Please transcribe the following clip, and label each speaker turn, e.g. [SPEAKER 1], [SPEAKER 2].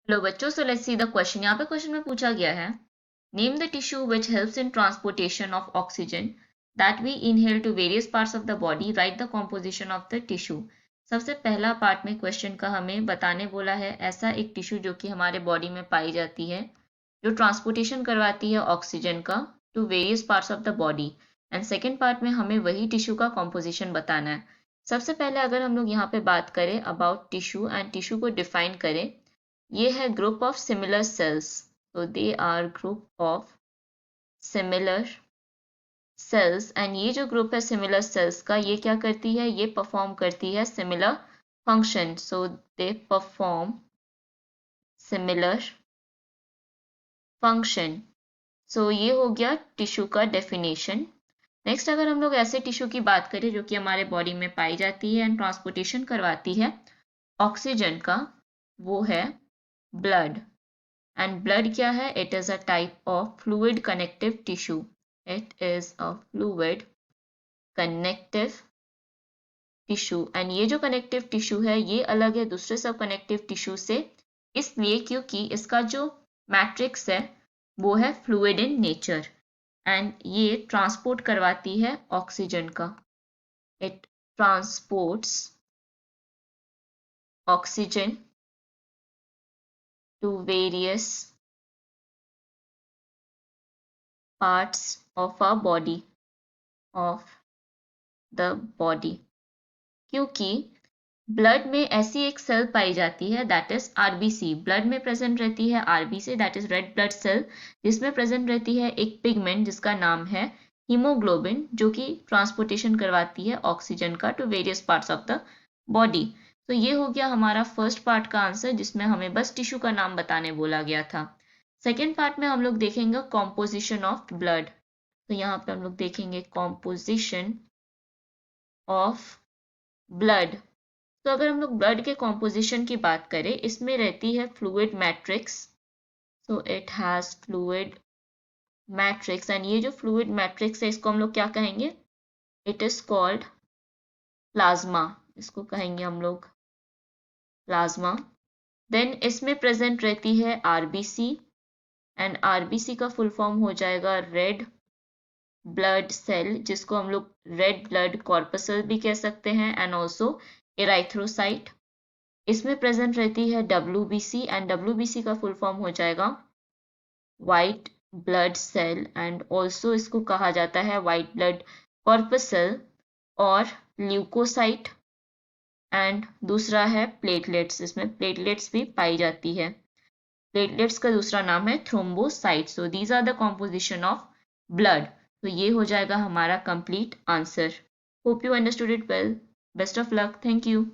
[SPEAKER 1] Hello बच्चों, so let's see the question. यहाँ पे क्वेश्चन में पूछा गया है, name the tissue which helps in transportation of oxygen that we inhale to various parts of the body, write the composition of the tissue. सबसे पहला part में question का हमें बताने बोला है ऐसा एक टिश्यू जो कि हमारे बॉडी में पाई जाती है, जो ट्रांसपोर्टेशन करवाती है ऑक्सीजन का to various parts of the body. And second part में हमें वही टिश्यू का कॉम्पोजिशन बताना है। सबसे पहले अगर हम लोग यहाँ पे बात करें अबाउट टिश्यू एंड टिश्यू को डिफाइन करें, ये है ग्रुप ऑफ सिमिलर सेल्स। तो they are group of similar cells, and ये जो ग्रुप है सिमिलर सेल्स का, ये क्या करती है, ये परफॉर्म करती है similar function. So they perform similar function. So ये हो गया टिश्यू का डेफिनेशन। नेक्स्ट, अगर हम लोग ऐसे टिश्यू की बात करें जो कि हमारे बॉडी में पाई जाती है एंड ट्रांसपोर्टेशन करवाती है ऑक्सीजन का, वो है ब्लड। And blood क्या है? It is a type of fluid connective tissue. It is a fluid connective tissue. And ये जो connective tissue है ये अलग है दूसरे सब connective tissue से, इसलिए क्योंकि इसका जो मैट्रिक्स है वो है fluid in nature and ये ट्रांसपोर्ट करवाती है ऑक्सीजन का। It transports oxygen to various parts of our body, of the body। क्योंकि ब्लड में ऐसी एक सेल पाई जाती है दैट इज आरबीसी। ब्लड में प्रेजेंट रहती है RBC, that is red blood cell, जिसमें प्रेजेंट रहती है एक पिगमेंट जिसका नाम है हीमोग्लोबिन, जो कि ट्रांसपोर्टेशन करवाती है ऑक्सीजन का to various parts of the body. तो ये हो गया हमारा फर्स्ट पार्ट का आंसर, जिसमें हमें बस टिश्यू का नाम बताने बोला गया था। सेकेंड पार्ट में हम लोग देखेंगे कॉम्पोजिशन ऑफ ब्लड। तो यहाँ पे हम लोग देखेंगे कॉम्पोजिशन ऑफ ब्लड। तो अगर हम लोग ब्लड के कॉम्पोजिशन की बात करें, इसमें रहती है fluid matrix. So it has fluid matrix, and ये जो फ्लूइड मैट्रिक्स है इसको हम लोग क्या कहेंगे? It is called plasma. इसको कहेंगे हम लोग प्लाज्मा। देन इसमें प्रेजेंट रहती है आरबीसी, एंड आरबीसी का फुल फॉर्म हो जाएगा रेड ब्लड सेल, जिसको हम लोग रेड ब्लड कॉर्पसल भी कह सकते हैं, एंड ऑल्सो एराइथ्रोसाइट। इसमें प्रेजेंट रहती है WBC, एंड WBC का फुल फॉर्म हो जाएगा white blood cell, and also इसको कहा जाता है वाइट ब्लड कॉर्पसल और ल्यूकोसाइट। एंड दूसरा है प्लेटलेट्स, इसमें प्लेटलेट्स भी पाई जाती है। प्लेटलेट्स का दूसरा नाम है thrombocyte. So these are the composition of blood. तो ये हो जाएगा हमारा complete answer. Hope you understood it well. Best of luck. Thank you.